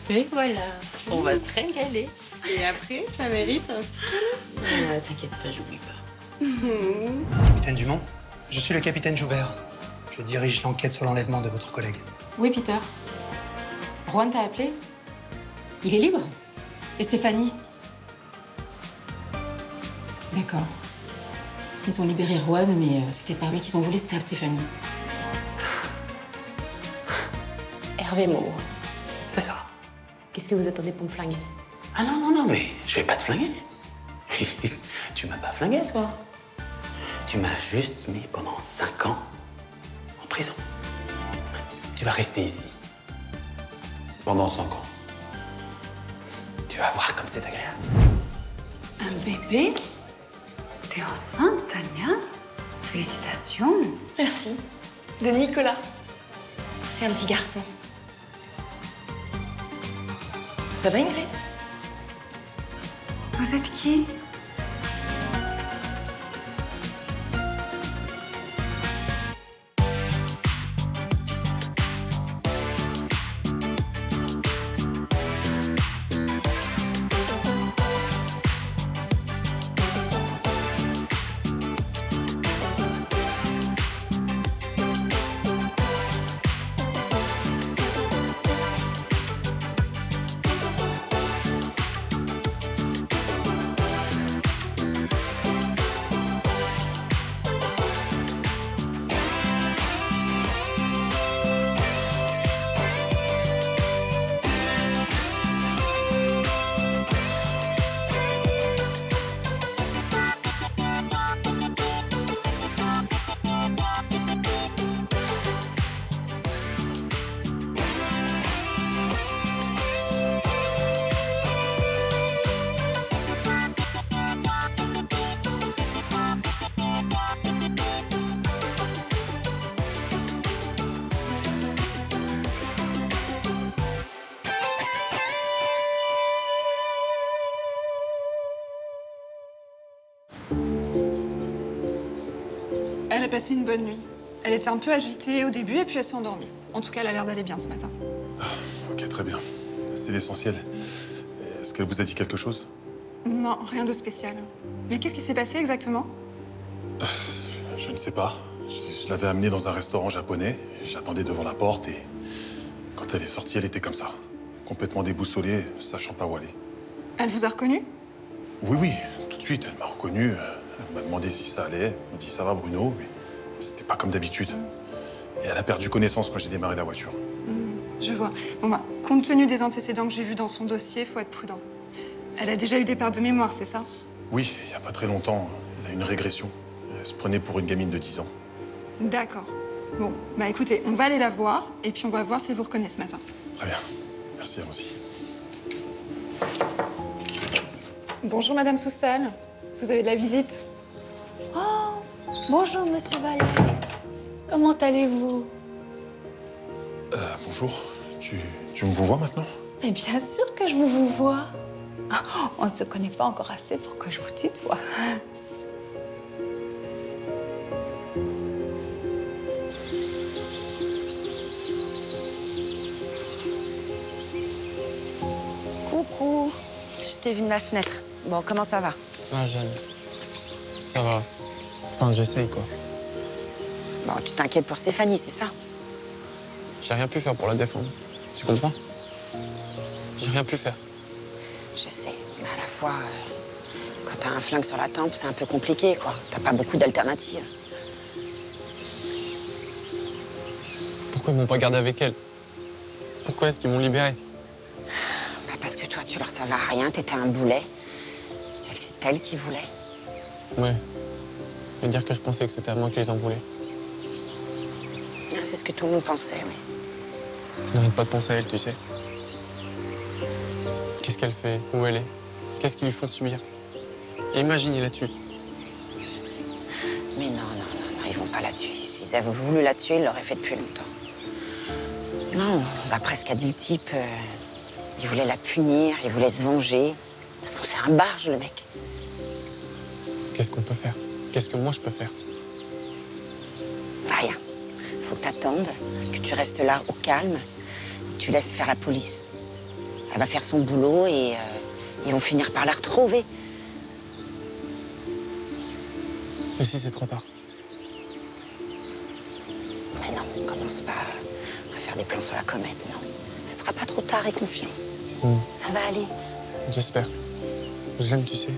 Et voilà, on va se régaler. Et après, ça mérite un petit câlin. Ah, t'inquiète pas, j'oublie pas. Capitaine Dumont, je suis le capitaine Joubert. Je dirige l'enquête sur l'enlèvement de votre collègue. Oui, Peter. Juan t'a appelé? Il est libre? Et Stéphanie? D'accord. Ils ont libéré Juan, mais c'était pas lui qu'ils ont voulu, c'était Stéphanie. Hervé Momo, C'est ça. qu'est-ce que vous attendez pour me flinguer? Ah non, non, non, mais je vais pas te flinguer. Tu m'as pas flingué, toi. Tu m'as juste mis pendant 5 ans en prison. Tu vas rester ici pendant 5 ans. Tu vas voir comme c'est agréable. Un bébé? T'es enceinte, Tania? Félicitations. Merci. De Nicolas. C'est un petit garçon. Ça va, Ingrid? Vous êtes qui? Elle a passé une bonne nuit. Elle était un peu agitée au début et puis elle s'est endormie. En tout cas, elle a l'air d'aller bien ce matin. Ok, très bien. C'est l'essentiel. Est-ce qu'elle vous a dit quelque chose? Non, rien de spécial. Mais qu'est-ce qui s'est passé exactement? Je ne sais pas. Je l'avais amenée dans un restaurant japonais. J'attendais devant la porte et quand elle est sortie, elle était comme ça. Complètement déboussolée, sachant pas où aller. Elle vous a reconnu? Oui, oui, tout de suite, elle m'a reconnu. Elle m'a demandé si ça allait. Elle m'a dit ça va Bruno, mais c'était pas comme d'habitude. Et elle a perdu connaissance quand j'ai démarré la voiture. Je vois. Bon bah, compte tenu des antécédents que j'ai vus dans son dossier, faut être prudent. Elle a déjà eu des pertes de mémoire, c'est ça? Oui, il n'y a pas très longtemps, elle a une régression. Elle se prenait pour une gamine de 10 ans. D'accord. Bon, bah écoutez, on va aller la voir et puis on va voir si elle vous reconnaît ce matin. Très bien. Merci, allons-y. Bonjour Madame Soustal. Vous avez de la visite? Bonjour, monsieur Vallès. Comment allez-vous? Bonjour. Tu me vois maintenant? Mais bien sûr que je vous vois. On ne se connaît pas encore assez pour que je vous tutoie. Coucou. Je t'ai vu de ma fenêtre. Bon, comment ça va? Ah, Jeanne, ça va. Enfin, j'essaye, quoi. Bon, tu t'inquiètes pour Stéphanie, c'est ça? J'ai rien pu faire pour la défendre. Tu comprends? J'ai rien pu faire. Je sais, mais à la fois, quand t'as un flingue sur la tempe, c'est un peu compliqué, quoi. T'as pas beaucoup d'alternatives. Pourquoi ils m'ont pas gardé avec elle? Pourquoi est-ce qu'ils m'ont libéré? Bah, parce que toi, tu leur servais à rien, t'étais un boulet. Et que c'est elle qui voulait. Ouais. Mais dire que je pensais que c'était à moi qu'ils en voulaient. Ah, c'est ce que tout le monde pensait, oui. Je n'arrête pas de penser à elle, tu sais. Qu'est-ce qu'elle fait? Où elle est? Qu'est-ce qu'ils lui font subir? Et imaginez là-dessus. Je sais. Mais non, non, non, non, ils vont pas la tuer. S'ils avaient voulu la tuer, ils l'auraient fait depuis longtemps. Non, d'après ce qu'a dit le type, il voulait la punir, il voulait se venger. De toute façon, c'est un barge, le mec. Qu'est-ce qu'on peut faire? Qu'est-ce que moi je peux faire? Rien. Faut que t'attendes, que tu restes là au calme, que tu laisses faire la police. Elle va faire son boulot et ils vont finir par la retrouver. Et si c'est trop tard? Mais non, on commence pas à faire des plans sur la comète, non. Ce sera pas trop tard et confiance. Ça va aller. J'espère. Je l'aime, tu sais.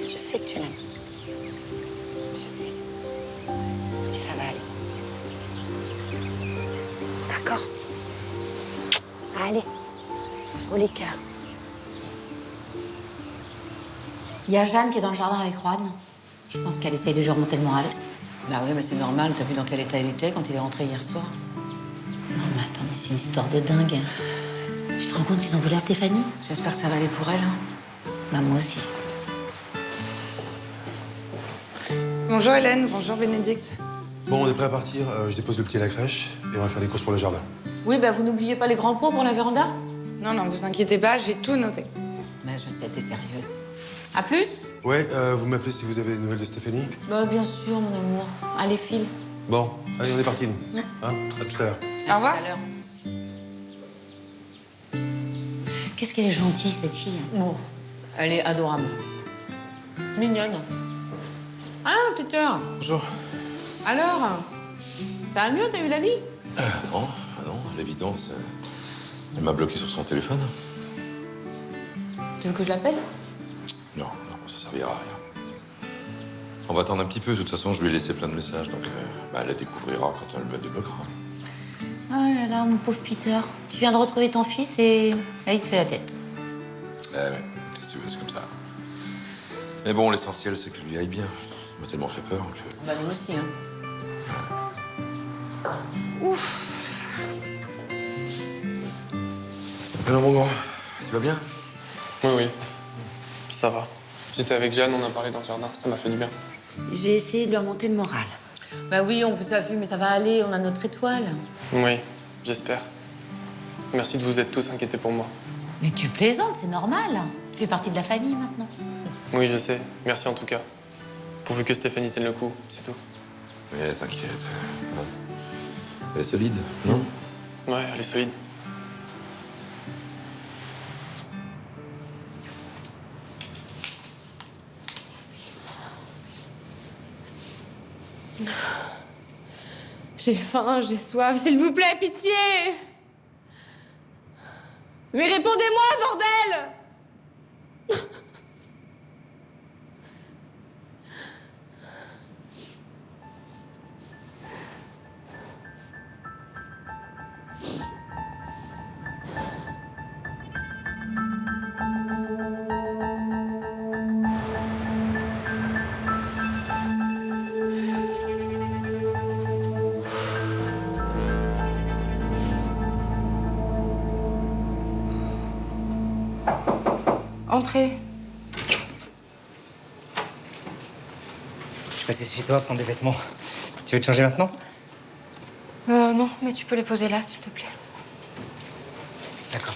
Je sais que tu l'aimes. Je sais. Mais ça va aller. D'accord? Allez, haut les cœurs. Il y a Jeanne qui est dans le jardin avec Juan. Je pense qu'elle essaye de lui remonter le moral. Bah oui, mais c'est normal. T'as vu dans quel état il était quand il est rentré hier soir? Non, mais attends, mais c'est une histoire de dingue. Tu te rends compte qu'ils ont voulu à Stéphanie? J'espère que ça va aller pour elle. Hein. Bah, moi aussi. Bonjour Hélène, bonjour Bénédicte. Bon, on est prêt à partir. Je dépose le petit à la crèche et on va faire les courses pour le jardin. Oui, bah vous n'oubliez pas les grands pots pour la véranda? Non, non, vous inquiétez pas, j'ai tout noté. Mais je sais, t'es sérieuse. À plus? Ouais, vous m'appelez si vous avez des nouvelles de Stéphanie. Bah bien sûr, mon amour. Allez, file. Bon, allez, on est parti, nous. Hein, à tout à l'heure. Au revoir. À tout à l'heure. Qu'est-ce qu'elle est gentille, cette fille. Bon, elle est adorable. Mignonne. Ah, Peter. Bonjour. Alors, ça va mieux, t'as eu la vie? Non, à l'évidence, elle m'a bloqué sur son téléphone. Tu veux que je l'appelle? Non, ça servira à rien. On va attendre un petit peu, de toute façon, je lui ai laissé plein de messages, donc elle la découvrira quand elle me débloquera. Oh là là, mon pauvre Peter. Tu viens de retrouver ton fils et là, il te fait la tête. Ouais, qu'est-ce que tu veux, c'est comme ça. Mais bon, l'essentiel, c'est que lui aille bien. Il m'a tellement fait peur que... Bah, nous aussi, hein. Alors, mon grand, tu vas bien? Oui. Ça va. J'étais avec Jeanne, on a parlé dans le jardin. Ça m'a fait du bien. J'ai essayé de lui remonter le moral. Bah oui, on vous a vu, mais ça va aller, on a notre étoile. Oui, j'espère. Merci de vous être tous inquiétés pour moi. Mais tu plaisantes, c'est normal. Tu fais partie de la famille maintenant. Oui, je sais. Merci en tout cas. Pourvu que Stéphanie tienne le coup, c'est tout. Ouais, t'inquiète. Elle est solide, non? Ouais, elle est solide. J'ai faim, j'ai soif, s'il vous plaît, pitié! Mais répondez-moi, bordel! Entrez. Je suis passé chez toi prendre des vêtements. Tu veux te changer maintenant? Non, mais tu peux les poser là, s'il te plaît. D'accord.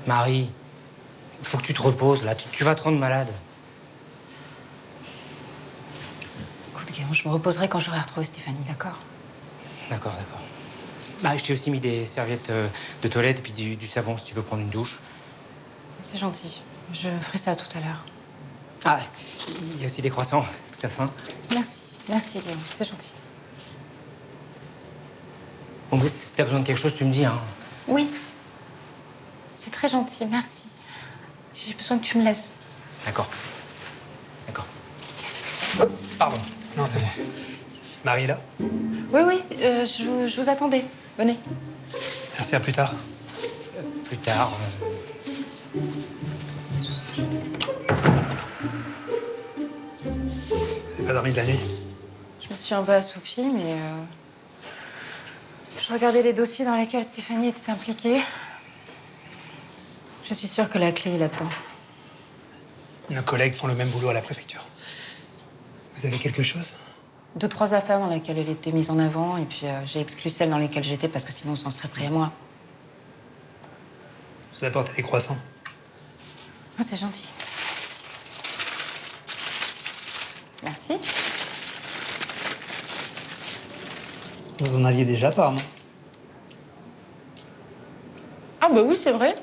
Marie, il faut que tu te reposes, là. Tu vas te rendre malade. Écoute, Guillaume, je me reposerai quand j'aurai retrouvé Stéphanie, d'accord? D'accord. Bah, je t'ai aussi mis des serviettes de toilette et puis du savon si tu veux prendre une douche. C'est gentil. Je ferai ça tout à l'heure. Ah, il y a aussi des croissants, si t'as faim. Merci, Guillaume, c'est gentil. Bon, mais si t'as besoin de quelque chose, tu me dis, hein. Oui. C'est très gentil, merci. J'ai besoin que tu me laisses. D'accord. Pardon. Non, c'est bon. Marie est là? Oui, je vous attendais. Venez. Merci, à plus tard. Plus tard. T'avais pas dormi de la nuit? Je me suis un peu assoupie, mais je regardais les dossiers dans lesquels Stéphanie était impliquée. Je suis sûre que la clé est là-dedans. Nos collègues font le même boulot à la préfecture. Vous avez quelque chose? 2-3 affaires dans lesquelles elle était mise en avant, et puis j'ai exclu celles dans lesquelles j'étais parce que sinon on s'en serait pris à moi. Vous apportez des croissants? Ah, c'est gentil. Merci. Vous en aviez déjà part, non? Ah bah oui, c'est vrai.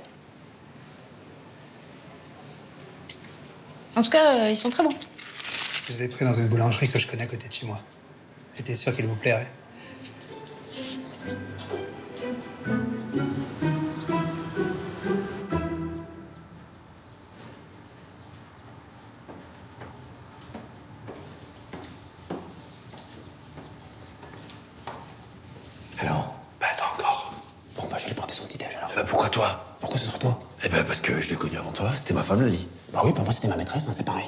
En tout cas, ils sont très bons. Je les ai pris dans une boulangerie que je connais à côté de chez moi. J'étais sûr qu'ils vous plairaient. Alors? Bah, attends encore. Bon, bah, je vais lui porter son petit-déj alors. Pourquoi toi? Pourquoi ce serait toi? Eh ben parce que je l'ai connu avant toi, c'était ma femme Loli. Bah oui, bah moi c'était ma maîtresse, hein, c'est pareil.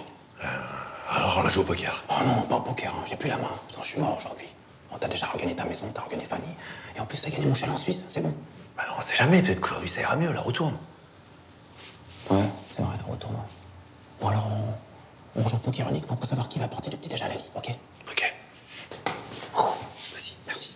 Alors on a joué au poker. Oh non, pas au poker, hein, j'ai plus la main. Attends, je suis mort aujourd'hui. Bon, t'as déjà regagné ta maison, t'as regagné Fanny. Et en plus, t'as gagné mon chalet en Suisse, c'est bon. Bah on sait jamais, peut-être qu'aujourd'hui ça ira mieux, la retourne. Ouais, c'est vrai, la retourne. Bon alors, on rejoue au poker uniquement pour savoir qui va porter le petit-déj à Lali, ok? Ok. Vas-y, merci.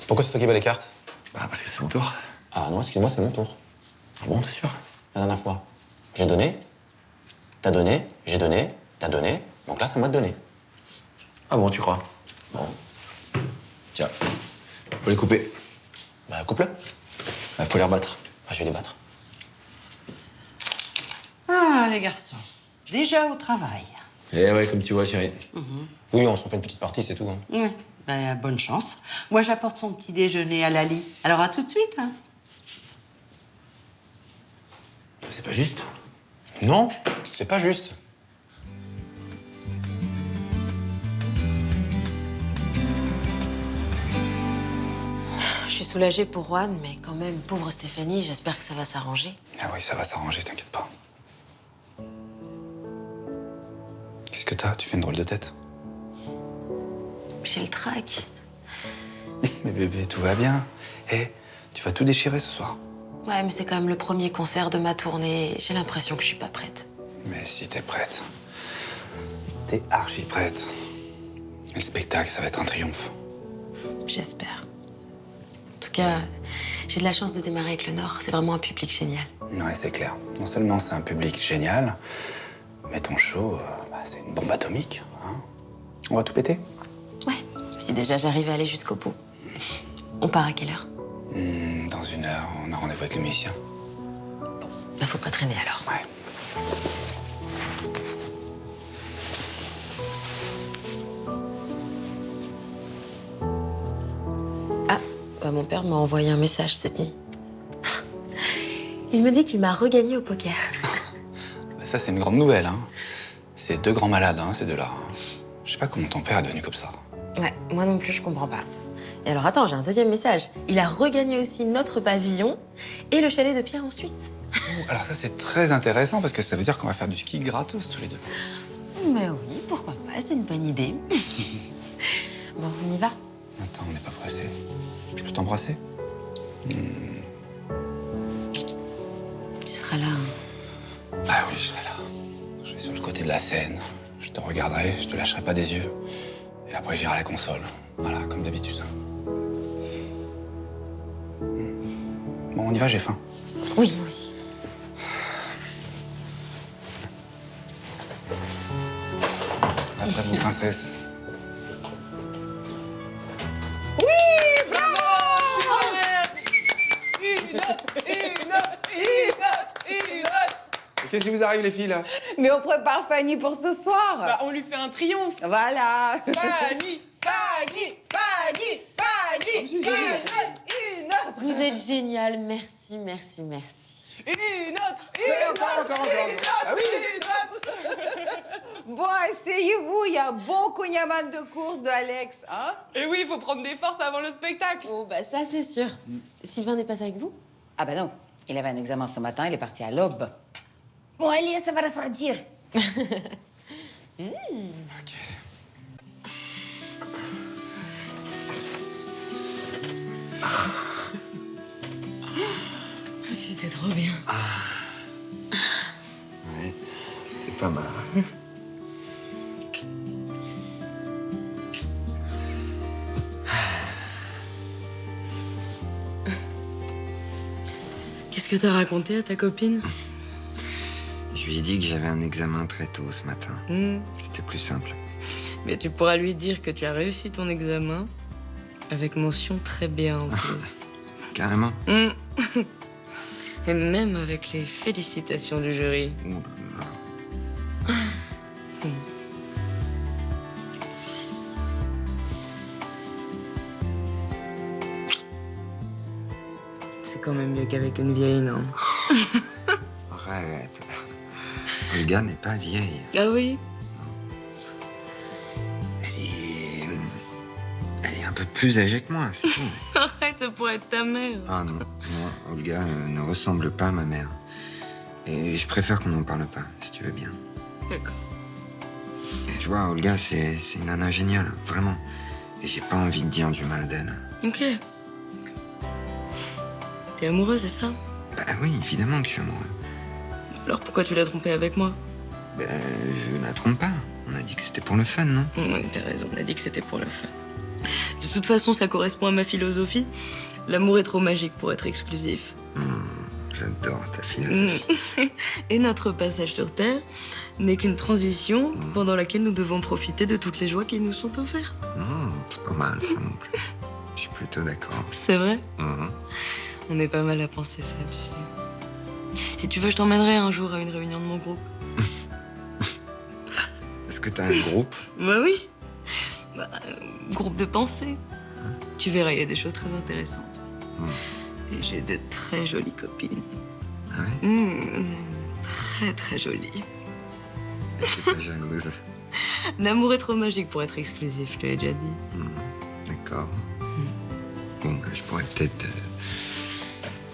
Pourquoi c'est toi qui bats les cartes? Bah parce que c'est mon tour. Ah non, excuse-moi, c'est mon tour. Ah bon, t'es sûr? La dernière fois, j'ai donné, t'as donné, j'ai donné, t'as donné. Donc là, c'est à moi de donner. Ah bon, tu crois? Bon. Tiens, faut les couper. Bah, coupe-le. Bah, faut les rebattre. Ah, je vais les battre. Ah, les garçons, déjà au travail. Eh ouais, comme tu vois, chérie. Oui, on se refait une petite partie, c'est tout. Hein. Ouais. Ben, bonne chance. Moi, j'apporte son petit déjeuner à Lali. Alors, à tout de suite. Hein. C'est pas juste. Non, c'est pas juste. Je suis soulagée pour Juan, mais quand même, pauvre Stéphanie, j'espère que ça va s'arranger. Ah oui, ça va s'arranger, t'inquiète pas. Qu'est-ce que t'as? Tu fais une drôle de tête. J'ai le trac. Mais bébé, tout va bien. Eh, tu vas tout déchirer ce soir. Ouais, mais c'est quand même le premier concert de ma tournée. J'ai l'impression que je suis pas prête. Mais si t'es prête. T'es archi prête. Et le spectacle, ça va être un triomphe. J'espère. En tout cas, j'ai de la chance de démarrer avec le Nord. C'est vraiment un public génial. Ouais, c'est clair. Non seulement c'est un public génial, mais ton show, c'est une bombe atomique. Hein. On va tout péter? Ouais, si déjà j'arrive à aller jusqu'au bout. On part à quelle heure? Dans 1 heure, on a rendez-vous avec le musicien. Bah, faut pas traîner alors. Ouais. Ah, bah, mon père m'a envoyé un message cette nuit. Il me dit qu'il m'a regagné au poker. Bah, ça, c'est une grande nouvelle. Hein. C'est 2 grands malades, hein, ces deux-là. Je sais pas comment ton père est devenu comme ça. Ouais, moi non plus, je comprends pas. Et alors attends, j'ai un deuxième message. Il a regagné aussi notre pavillon et le chalet de Pierre en Suisse. Alors ça, c'est très intéressant parce que ça veut dire qu'on va faire du ski gratos tous les deux. Mais oui, pourquoi pas, c'est une bonne idée. Bon, on y va. Attends, on n'est pas pressé. Je peux t'embrasser? Tu seras là. Hein. Ah oui, je serai là. Je vais sur le côté de la scène. Je te regarderai, je te lâcherai pas des yeux. Et après, j'irai à la console. Voilà, comme d'habitude. Bon, on y va, j'ai faim. Oui, moi aussi. Après, mon princesse. Oui, bravo! Une autre, une autre, une autre, une autre. Qu'est-ce qui vous arrive, les filles, là? Mais on prépare Fanny pour ce soir. Bah, on lui fait un triomphe. Voilà. Fanny, Fanny, Fanny, Fanny, une autre, une autre. Vous êtes génial, merci, merci, merci. Une autre, une autre, une autre, Ah oui. une autre. Bon, asseyez-vous, il y a beaucoup de courses de Alex, hein? Et oui, il faut prendre des forces avant le spectacle. Oh, bah ça, c'est sûr. Sylvain n'est pas avec vous? Ah bah non, il avait un examen ce matin, il est parti à l'aube. Bon, allez, ça va refroidir. C'était trop bien. Ouais, c'était pas mal. Qu'est-ce que t'as raconté à ta copine? Je Je lui ai dit que j'avais un examen très tôt ce matin. Hmm. C'était plus simple. Mais tu pourras lui dire que tu as réussi ton examen avec mention très bien en plus. Carrément. Hmm. Et même avec les félicitations du jury. Ouh là là. C'est quand même mieux qu'avec une vieille, non? Arrête. Olga n'est pas vieille. Ah oui? Elle est un peu plus âgée que moi, c'est tout. Arrête, ça pourrait être ta mère. Ah non, non, Olga ne ressemble pas à ma mère. Et je préfère qu'on n'en parle pas, si tu veux bien. D'accord. Tu vois, Olga, c'est une nana géniale, vraiment. Et j'ai pas envie de dire du mal d'elle. Ok. T'es amoureux, c'est ça? Bah oui, évidemment que je suis amoureux. Alors pourquoi tu l'as trompé avec moi? Bah, je la trompe pas. On a dit que c'était pour le fun, non? Oui, t'as raison, on a dit que c'était pour le fun. De toute façon, ça correspond à ma philosophie. L'amour est trop magique pour être exclusif. J'adore ta philosophie. Et notre passage sur Terre n'est qu'une transition pendant laquelle nous devons profiter de toutes les joies qui nous sont offertes. C'est pas mal, ça non plus. Je suis plutôt d'accord. C'est vrai? On est pas mal à penser ça, tu sais. Si tu veux, je t'emmènerai un jour à une réunion de mon groupe. Est-ce que t'as un groupe? Bah oui. Groupe de pensée. Tu verras, il y a des choses très intéressantes. Et j'ai de très jolies copines. Ah ouais? Très, très jolies. T'es pas jalouse. L'amour est trop magique pour être exclusif, je te l'ai déjà dit. D'accord. Bon, bah, je pourrais peut-être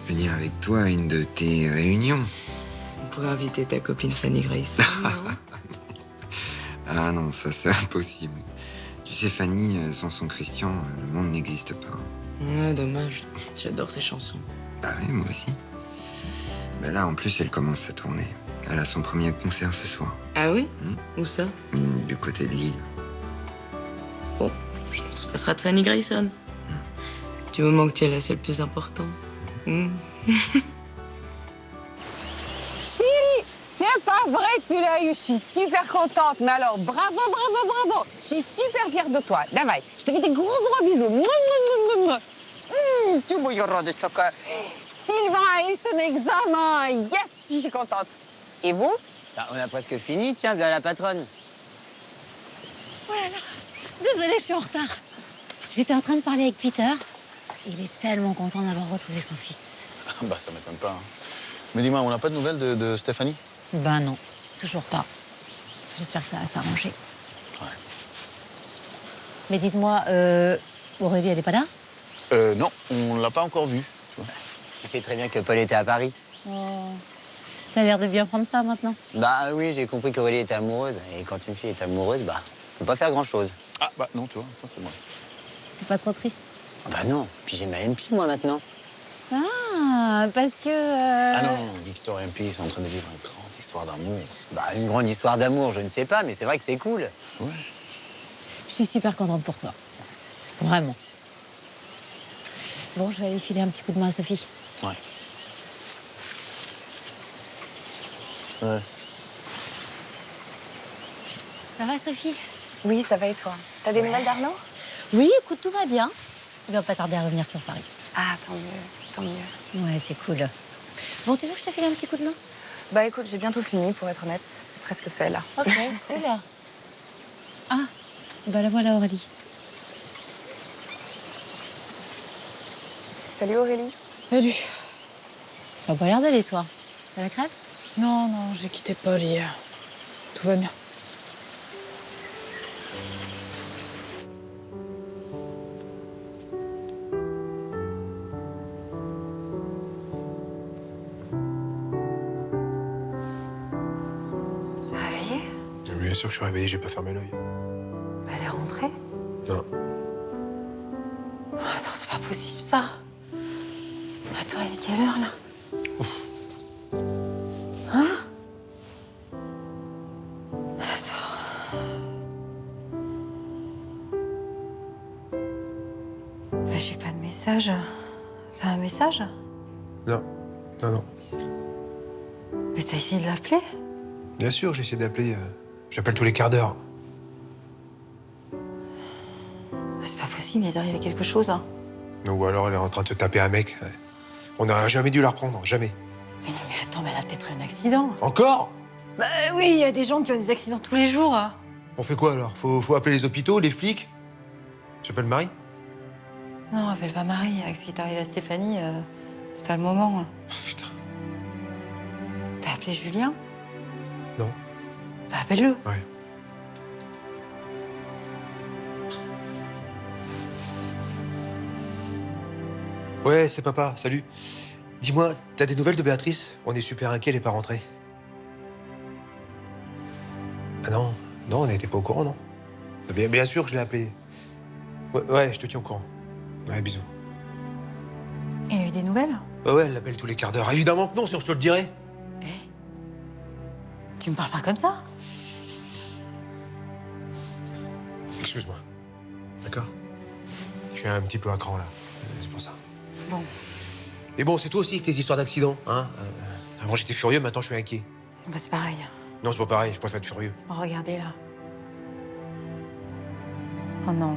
venir avec toi à une de tes réunions. On pourrait inviter ta copine Fanny Grace. Ah non, ça c'est impossible. Tu sais, Fanny, sans son Christian, le monde n'existe pas. Ouais, dommage. J'adore ces chansons. Bah oui, moi aussi. Bah là, en plus, elle commence à tourner. Elle a son premier concert ce soir. Ah oui? Où ça? Du côté de Lille. Bon, on se passera de Fanny Grayson. Du moment que tu es là, c'est le plus important. Chérie, c'est pas vrai, tu l'as eu. Je suis super contente. Mais alors, bravo, bravo, bravo. Je suis super fière de toi. Давай, je te fais des gros, gros bisous. Tu bouillonnes de stock. Sylvain a eu son examen. Yes, je suis contente. Et vous? On a presque fini, tiens, viens la patronne. Oh là là, désolée, je suis en retard. J'étais en train de parler avec Peter. Il est tellement content d'avoir retrouvé son fils. Bah, ça m'étonne pas. Hein. Mais dis-moi, on n'a pas de nouvelles de Stéphanie? Ben non, toujours pas. J'espère que ça va s'arranger. Ouais. Mais dites-moi, Aurélie, elle est pas là? Non, on l'a pas encore vue. Tu sais très bien que Paul était à Paris. Oh. T'as l'air de bien prendre ça maintenant. Bah oui, j'ai compris qu'Aurélie était amoureuse. Et quand une fille est amoureuse, bah, faut pas faire grand-chose. Ah, bah non, tu vois, ça c'est moi. T'es pas trop triste? Bah non, puis j'ai ma MP, moi, maintenant. Ah, parce que... Ah non, Victor et MP sont en train de vivre une grande histoire d'amour. Bah, une grande histoire d'amour, je ne sais pas, mais c'est vrai que c'est cool. Ouais. Je suis super contente pour toi. Vraiment. Bon, je vais aller filer un petit coup de main à Sophie. Ouais. Ouais. Ça va, Sophie? Oui, ça va et toi? T'as des nouvelles d'Arnaud? Oui, écoute, tout va bien. Il va pas tarder à revenir sur Paris. Ah, tant mieux, tant mieux. Ouais, c'est cool. Bon, tu veux que je te file un petit coup de main? Bah écoute, j'ai bientôt fini, pour être honnête. C'est presque fait, là. Ok, cool. Ah, bah la voilà, Aurélie. Salut Aurélie. Salut. T'as pas l'air d'aller, toi. T'as la crève? Non, non, j'ai quitté Paul hier. Tout va bien. Réveillée? Bien sûr que je suis réveillé, j'ai pas fermé l'œil. Elle est rentrée? Non. Attends, c'est pas possible, ça. Attends, il est quelle heure, là? Hein? Attends. Mais j'ai pas de message. T'as un message? Non, non, non. Mais t'as essayé de l'appeler? Bien sûr, j'ai essayé d'appeler. J'appelle tous les quarts d'heure. C'est pas possible, il est arrivé quelque chose. Hein. Ou alors elle est en train de se taper un mec. Ouais. On n'aurait jamais dû la reprendre, jamais. Mais non, mais attends, mais elle a peut-être eu un accident. Encore? Bah oui, il y a des gens qui ont des accidents tous les jours. Hein. On fait quoi alors? Faut appeler les hôpitaux, les flics? J'appelle Marie? Non, appelle pas Marie. Avec ce qui est arrivé à Stéphanie, c'est pas le moment. Oh putain. T'as appelé Julien? Non. Bah appelle-le. Ouais. Ouais, c'est papa, salut. Dis-moi, t'as des nouvelles de Béatrice? On est super inquiets, elle est pas rentrée. Ah non, non, on n'était pas au courant, non? Bien sûr que je l'ai appelée. Ouais, je te tiens au courant. Ouais, bisous. Il a eu des nouvelles? Ouais, elle l'appelle tous les quarts d'heure. Évidemment que non, sinon je te le dirais. Tu me parles pas comme ça? Excuse-moi. D'accord? Je suis un petit peu à cran, là. C'est pour ça. Bon. Mais bon, c'est toi aussi avec tes histoires d'accidents, hein? Avant, j'étais furieux, maintenant, je suis inquiet. Bah c'est pareil. Non, c'est pas pareil, je préfère être furieux. Oh, regardez là. Oh non.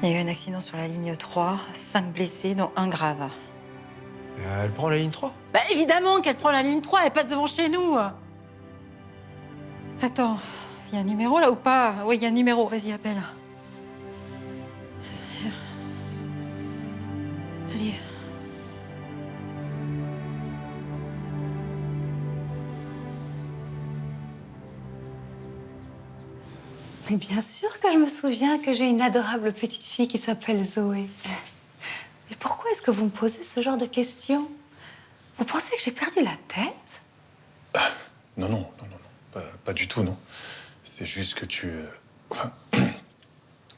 Il y a eu un accident sur la ligne 3, 5 blessés, dont un grave. Elle prend la ligne 3? Bah évidemment qu'elle prend la ligne 3, elle passe devant chez nous. Attends, il y a un numéro là ou pas? Oui, il y a un numéro, vas-y, appelle. Allez. Mais bien sûr que je me souviens que j'ai une adorable petite fille qui s'appelle Zoé. Mais pourquoi est-ce que vous me posez ce genre de questions? Vous pensez que j'ai perdu la tête? Non, pas du tout, non. C'est juste que tu... Enfin,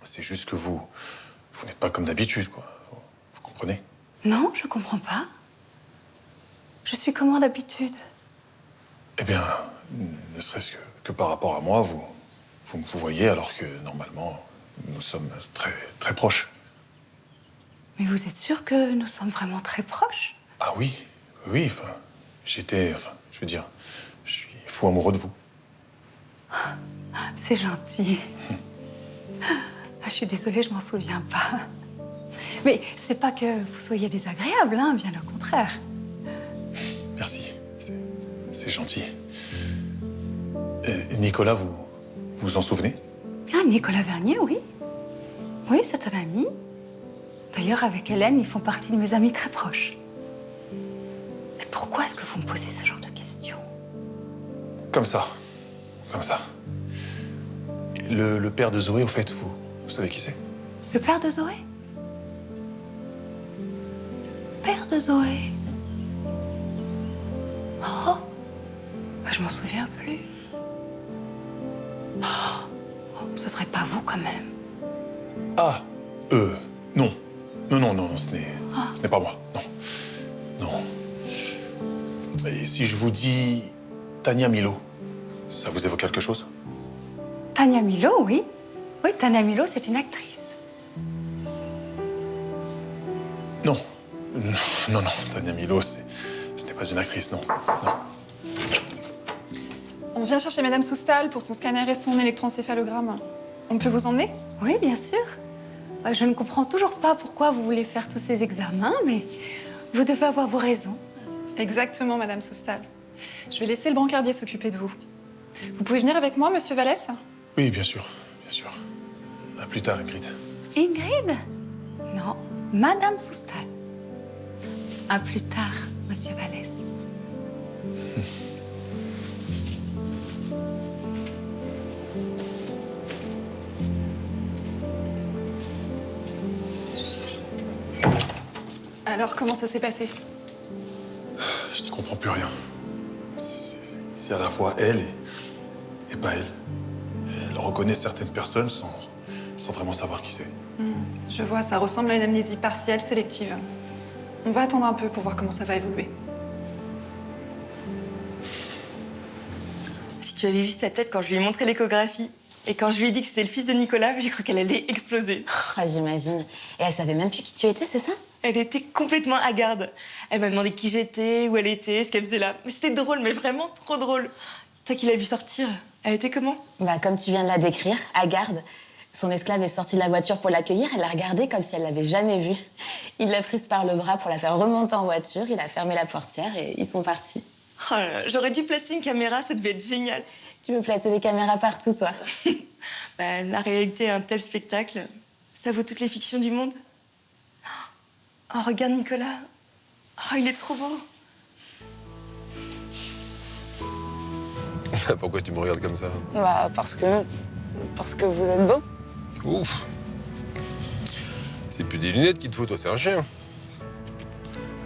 c'est juste que vous n'êtes pas comme d'habitude, quoi. Vous comprenez? Non, je comprends pas. Je suis comment d'habitude? Eh bien, ne serait-ce que par rapport à moi, vous me voyez alors que, normalement, nous sommes très proches. Mais vous êtes sûr que nous sommes vraiment très proches? Ah oui, enfin, je suis fou amoureux de vous. C'est gentil. Je suis désolée, je m'en souviens pas. Mais c'est pas que vous soyez désagréable, hein, bien au contraire. Merci, c'est gentil. Nicolas, vous vous en souvenez? Ah, Nicolas Vernier, oui. Oui, c'est un ami. D'ailleurs, avec Hélène, ils font partie de mes amis très proches. Mais pourquoi est-ce que vous me posez ce genre de questions? Comme ça. Le père de Zoé, au fait, vous savez qui c'est? Le père de Zoé? Père de Zoé? Oh, bah, je m'en souviens plus. Oh, ce serait pas vous quand même. Ah, non. Non, ce n'est pas moi. Non. Et si je vous dis Tania Milo, ça vous évoque quelque chose? Tania Milo, oui. Oui, Tania Milo, c'est une actrice. Non, Tania Milo, ce n'est pas une actrice, non. On vient chercher Madame Soustal pour son scanner et son électroencéphalogramme. On peut vous emmener? Oui, bien sûr. Je ne comprends toujours pas pourquoi vous voulez faire tous ces examens, mais vous devez avoir vos raisons. Exactement, Madame Soustal. Je vais laisser le brancardier s'occuper de vous. Vous pouvez venir avec moi, Monsieur Vallès? Oui, bien sûr. À plus tard, Ingrid. Ingrid? Non, Madame Soustal. À plus tard, Monsieur Vallès. Alors, comment ça s'est passé? Je n'y comprends plus rien. C'est à la fois elle et pas elle. Elle reconnaît certaines personnes sans vraiment savoir qui c'est. Je vois, ça ressemble à une amnésie partielle sélective. On va attendre un peu pour voir comment ça va évoluer. Si tu avais vu sa tête quand je lui ai montré l'échographie, Et quand je lui ai dit que c'était le fils de Nicolas, j'ai cru qu'elle allait exploser. Ah, j'imagine. Et elle savait même plus qui tu étais, c'est ça? Elle était complètement hagarde. Elle m'a demandé qui j'étais, où elle était, ce qu'elle faisait là. Mais c'était drôle, mais vraiment trop drôle. Toi qui l'as vue sortir, elle était comment? Bah, comme tu viens de la décrire, hagarde. Son esclave est sorti de la voiture pour l'accueillir, elle l'a regardée comme si elle l'avait jamais vue. Il l'a prise par le bras pour la faire remonter en voiture, il a fermé la portière et ils sont partis. Oh là là, j'aurais dû placer une caméra, ça devait être génial. Tu veux placer des caméras partout, toi? Bah, la réalité est un tel spectacle, ça vaut toutes les fictions du monde. Oh, regarde Nicolas. Oh, il est trop beau. Pourquoi tu me regardes comme ça? Bah, parce que vous êtes beau. Ouf. C'est plus des lunettes qu'il te faut, toi, c'est un chien.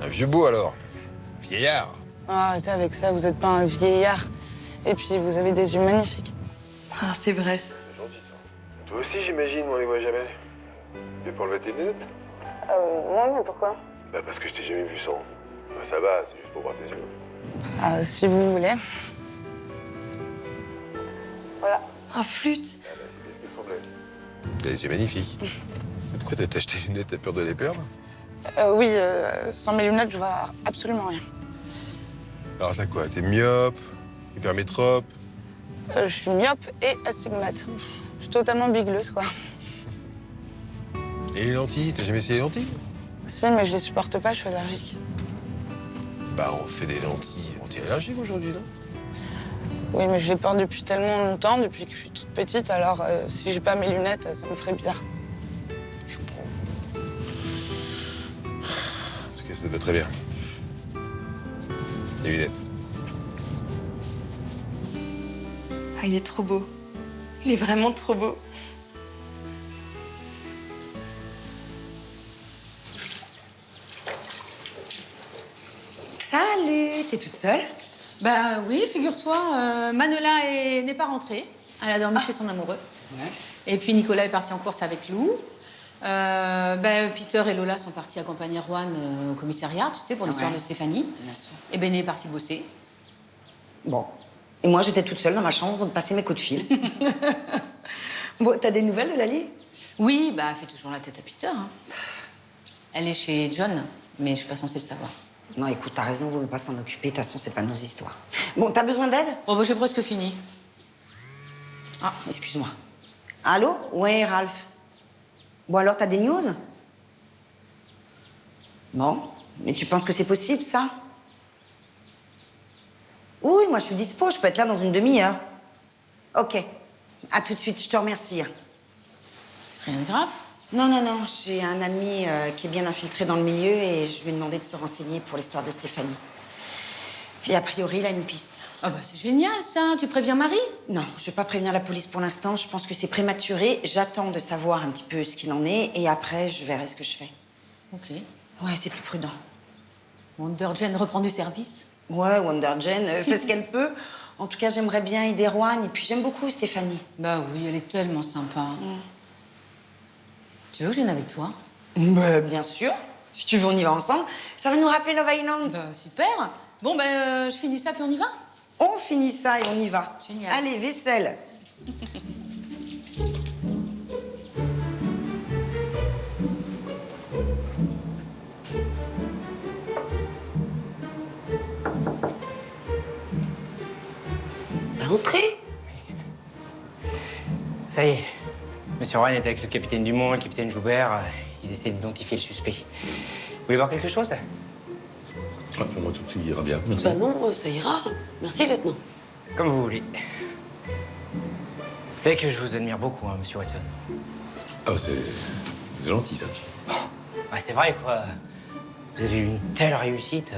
Un vieux beau, alors. Vieillard. Oh, arrêtez avec ça, vous êtes pas un vieillard. Et puis, vous avez des yeux magnifiques. Ah, c'est vrai, ça. C'est gentil, ça. Toi aussi, j'imagine, on les voit jamais. Tu veux pas enlever tes lunettes? Ouais, mais pourquoi? Bah, parce que je t'ai jamais vu sans. Bah, ça va, c'est juste pour voir tes yeux. Si vous voulez. Voilà. Oh, flûte. T'as les yeux magnifiques. Pourquoi t'as acheté les lunettes? T'as peur de les perdre? Oui, sans mes lunettes, je vois absolument rien. Alors t'as quoi? T'es myope? Hypermétrope? Je suis myope et astigmate. Je suis totalement bigleuse, quoi. Et les lentilles? T'as jamais essayé les lentilles? Si, mais je les supporte pas, je suis allergique. Bah, on fait des lentilles anti-allergiques aujourd'hui, non? Oui, mais je les porte depuis tellement longtemps, depuis que je suis toute petite, alors si j'ai pas mes lunettes, ça me ferait bizarre. Je comprends. En tout cas, ça te va très bien. Les lunettes. Ah, il est trop beau. Il est vraiment trop beau. Salut, t'es toute seule? Bah oui, figure-toi, Manola n'est pas rentrée. Elle a dormi chez son amoureux. Ouais. Et puis Nicolas est parti en course avec Lou. Peter et Lola sont partis accompagner Juan au commissariat, tu sais, pour l'histoire Ouais. de Stéphanie. Bien sûr. Et Ben est parti bosser. Bon. Et moi, j'étais toute seule dans ma chambre de passer mes coups de fil. Bon, t'as des nouvelles de Lali? Oui, bah elle fait toujours la tête à Peter. Hein. Elle est chez John, mais je suis pas censée le savoir. Non, écoute, t'as raison, vaut mieux pas s'en occuper. De toute façon, c'est pas nos histoires. Bon, t'as besoin d'aide? Bon, bah j'ai presque fini. Ah, excuse-moi. Allô? Ouais, Ralph. Bon, alors, t'as des news? Bon, mais tu penses que c'est possible, ça? Oui, moi, je suis dispo. Je peux être là dans une demi-heure. Ok. À tout de suite. Je te remercie. Rien de grave? Non, non, non. J'ai un ami qui est bien infiltré dans le milieu et je lui ai demandé de se renseigner pour l'histoire de Stéphanie. Et a priori, il a une piste. Ah bah c'est génial, ça. Tu préviens Marie? Non, je vais pas prévenir la police pour l'instant. Je pense que c'est prématuré. J'attends de savoir un petit peu ce qu'il en est et après, je verrai ce que je fais. Ok. Ouais, c'est plus prudent. Wonder Jane reprend du service? Ouais, Wonder Jane fait ce qu'elle peut. En tout cas, j'aimerais bien aider Juan et puis j'aime beaucoup Stéphanie. Bah oui, elle est tellement sympa. Tu veux que je vienne avec toi? Bah, bien sûr. Si tu veux, on y va ensemble. Ça va nous rappeler Love Island. Bah, super. Bon, ben, je finis ça, puis on y va? On finit ça et on y va. Génial. Allez, vaisselle. Entrez. Ça y est. Monsieur Ryan est avec le capitaine Dumont, le capitaine Joubert. Ils essaient d'identifier le suspect. Vous voulez voir quelque chose? Pour moi, tout ira bien. Merci. Bah non, ça ira. Merci, lieutenant. Comme vous voulez. Vous savez que je vous admire beaucoup, hein, monsieur Watson. Ah, c'est gentil, ça. Ouais, c'est vrai, quoi. Vous avez eu une telle réussite.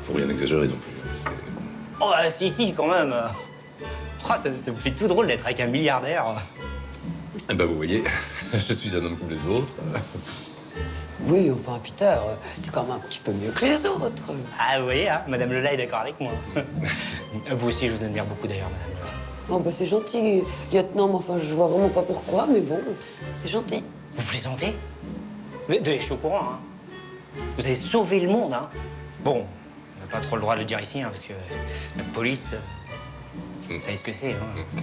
Faut rien exagérer non plus. Oh, si, quand même. Oh, ça me fait tout drôle d'être avec un milliardaire. Eh ben, vous voyez, je suis un homme comme les autres. Oui, enfin, Peter, t'es quand même un petit peu mieux que les autres. Ah, vous voyez, hein, Madame Lola est d'accord avec moi. Vous aussi, je vous admire beaucoup, d'ailleurs, Madame Lola. Oh, bah c'est gentil, lieutenant, mais enfin, je vois vraiment pas pourquoi, mais bon, c'est gentil. Vous plaisantez? Mais je suis au courant, hein. Vous avez sauvé le monde, hein. Bon, on n'a pas trop le droit de le dire ici, hein, parce que la police, vous savez ce que c'est, hein.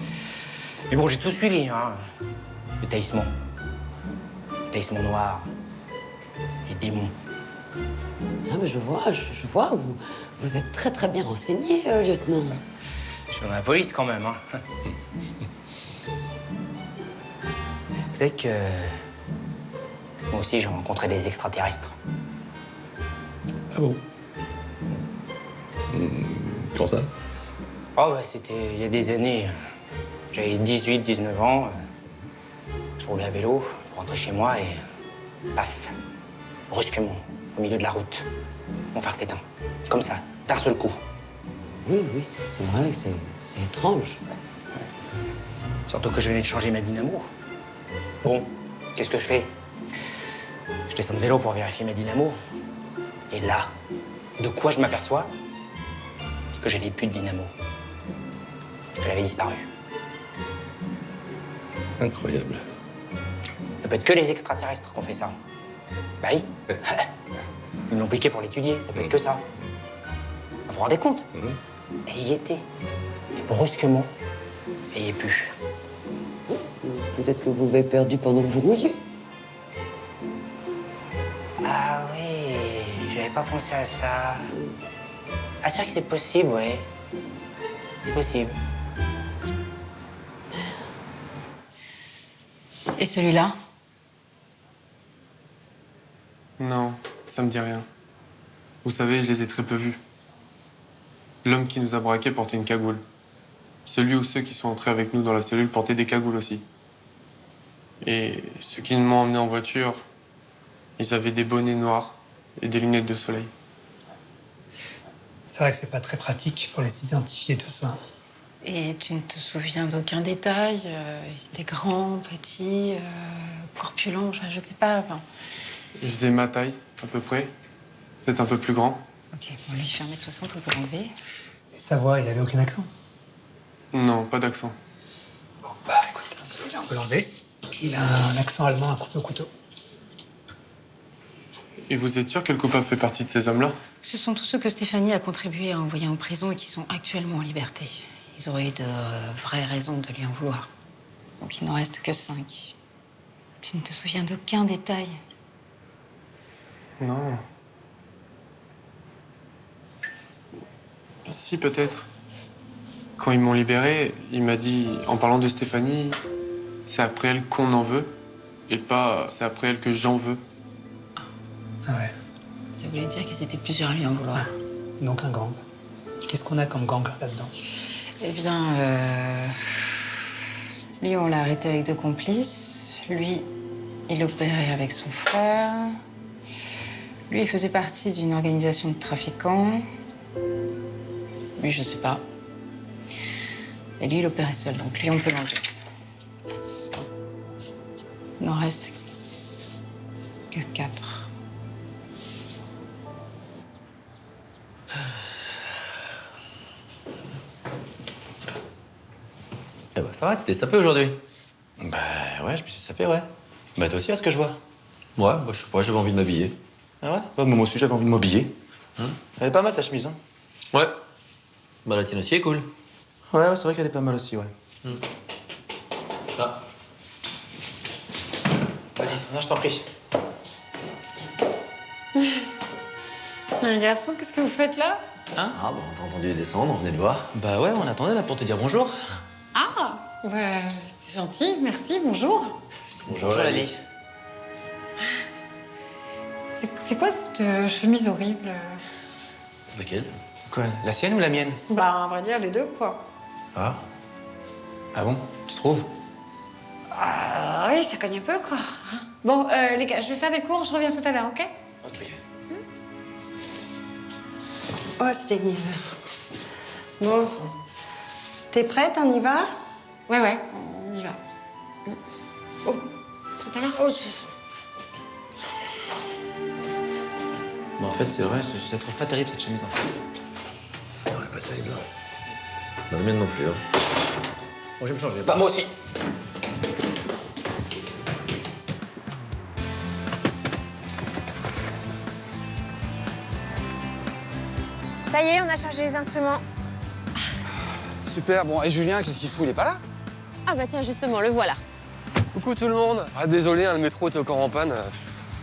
Mais bon, j'ai tout suivi, hein. Le taillissement. Taillissement noir. Les démons. Ah, mais je vois, vous êtes très très bien renseigné, lieutenant. Je suis dans la police quand même, hein. Vous savez que... Moi aussi, j'ai rencontré des extraterrestres. Ah bon? Comment ça? Ah ouais, c'était il y a des années. J'avais 18, 19 ans. Je roulais à vélo pour rentrer chez moi et... Paf! Brusquement, au milieu de la route, mon phare s'éteint. Comme ça, d'un seul coup. Oui, c'est vrai, c'est étrange. Surtout que je venais de changer ma dynamo. Bon, qu'est-ce que je fais? Je descends de vélo pour vérifier ma dynamo. Et là, de quoi je m'aperçois? Que j'avais plus de dynamo. Elle avait disparu. Incroyable. Ça peut être que les extraterrestres qui ont fait ça. Bah oui. Ils me l'ont piqué pour l'étudier, ça peut être que ça. Vous vous rendez compte? Et il y était. Et brusquement, et il n'y est plus. Peut-être que vous l'avez perdu pendant que vous rouliez. Ah oui, j'avais pas pensé à ça. Ah, c'est vrai que c'est possible, ouais. C'est possible. Et celui-là? Non, ça me dit rien. Vous savez, je les ai très peu vus. L'homme qui nous a braqués portait une cagoule. Celui ou ceux qui sont entrés avec nous dans la cellule portaient des cagoules aussi. Et ceux qui m'ont emmené en voiture, ils avaient des bonnets noirs et des lunettes de soleil. C'est vrai que c'est pas très pratique pour les identifier, tout ça. Et tu ne te souviens d'aucun détail? Il était grand, petit, corpulent, enfin, je sais pas. Enfin... Je faisais ma taille, à peu près. Peut-être un peu plus grand. Ok, bon, lui, il fait 1m60, on peut l'enlever. Et sa voix, il avait aucun accent? Non, pas d'accent. Bon, bah écoute, celui-là, on peut l'enlever. Il a un accent allemand à couper au couteau. Et vous êtes sûr que le coupable fait partie de ces hommes-là? Ce sont tous ceux que Stéphanie a contribué à envoyer en prison et qui sont actuellement en liberté. Ils auraient eu de vraies raisons de lui en vouloir. Donc il n'en reste que 5. Tu ne te souviens d'aucun détail? Non. Si, peut-être. Quand ils m'ont libéré, il m'a dit, en parlant de Stéphanie, c'est après elle qu'on en veut, et pas c'est après elle que j'en veux. Ah ouais. Ça voulait dire qu'ils étaient plusieurs à lui en vouloir. Donc un gang. Qu'est-ce qu'on a comme gang là-dedans? Eh bien, lui, on l'a arrêté avec 2 complices. Lui, il opérait avec son frère. Lui, il faisait partie d'une organisation de trafiquants. Lui, je sais pas. Et lui, il opérait seul, donc lui, on peut l'enlever. Il n'en reste que 4. Eh ben, ça va, tu t'es sapé aujourd'hui? Bah ouais, je me suis sapé, ouais. Bah toi aussi, à ce que je vois. Ouais, bah je sais pas, j'avais envie de m'habiller. Ah ouais? Bah moi aussi, j'avais envie de m'habiller. Elle est pas mal, ta chemise, hein? Ouais. Bah la tienne aussi est cool. Ouais, c'est vrai qu'elle est pas mal aussi, ouais. Ah. Vas-y, non, je t'en prie. Un garçon, qu'est-ce que vous faites là? Hein? Ah bah on t'a entendu descendre, on venait te voir. Bah ouais, on attendait là pour te dire bonjour. Ah, ouais, c'est gentil, merci, bonjour. Bonjour Lali. C'est quoi cette chemise horrible? Laquelle? Quoi? La sienne ou la mienne? Bah, à vrai dire, les deux, quoi. Ah. Ah bon? Tu trouves? Ah oui, ça cogne un peu, quoi. Bon, les gars, je vais faire des cours, je reviens tout à l'heure, ok? Ok. Oh, Stéphanie. Bon. T'es prête, on y va? Ouais, on y va. Oh, tout à l'heure. Oh, Bah en fait, c'est vrai, je la trouve pas terrible cette chemise en fait. Ouais, pas terrible. Bah, la mienne non plus, hein. Bon, je vais me changer. Bah, moi aussi. Ça y est, on a chargé les instruments. Super, bon, et Julien, qu'est-ce qu'il fout? Il est pas là? Ah bah tiens, justement, le voilà. Coucou tout le monde. Ah désolé, hein, le métro était encore en panne.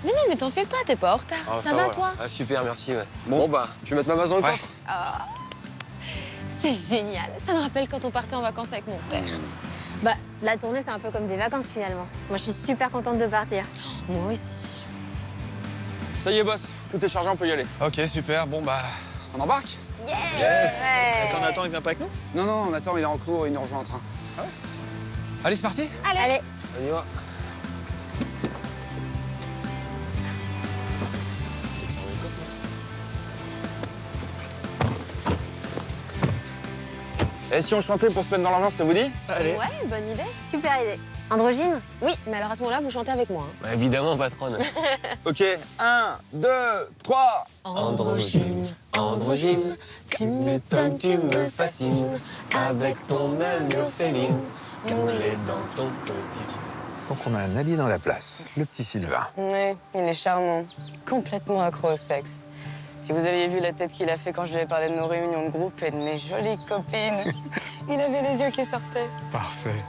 Mais non, mais t'en fais pas, t'es pas en retard. Ah, ça va, là. toi? Ah super, merci. Ouais. Bon bah, je vais mettre ma vase dans le coffre. Ah, c'est génial. Ça me rappelle quand on partait en vacances avec mon père. Bah, la tournée, c'est un peu comme des vacances finalement. Moi, je suis super contente de partir. Moi aussi. Ça y est, boss. Tout est chargé, on peut y aller. Ok, super. Bon, bah, on embarque? Yes. Attends, Nathan, il vient pas avec nous? Non, non, Nathan, il est en cours, il nous rejoint en train. Ah ouais? Allez, c'est parti? Allez. On y va. Et si on chantait pour se mettre dans l'ambiance, ça vous dit? Allez. Ouais, bonne idée. Super idée. Androgyne? Oui, mais alors à ce moment-là, vous chantez avec moi. Hein. Bah, évidemment, patronne. Ok, 1, 2, 3. Androgyne, androgyne, tu m'étonnes, tu me fascines. Avec ton allure féline, moulée dans ton petit. Donc on a un allié dans la place, le petit Sylvain. Oui, il est charmant. Complètement accro au sexe. Si vous aviez vu la tête qu'il a fait quand je lui ai parlé de nos réunions de groupe et de mes jolies copines, il avait les yeux qui sortaient. Parfait.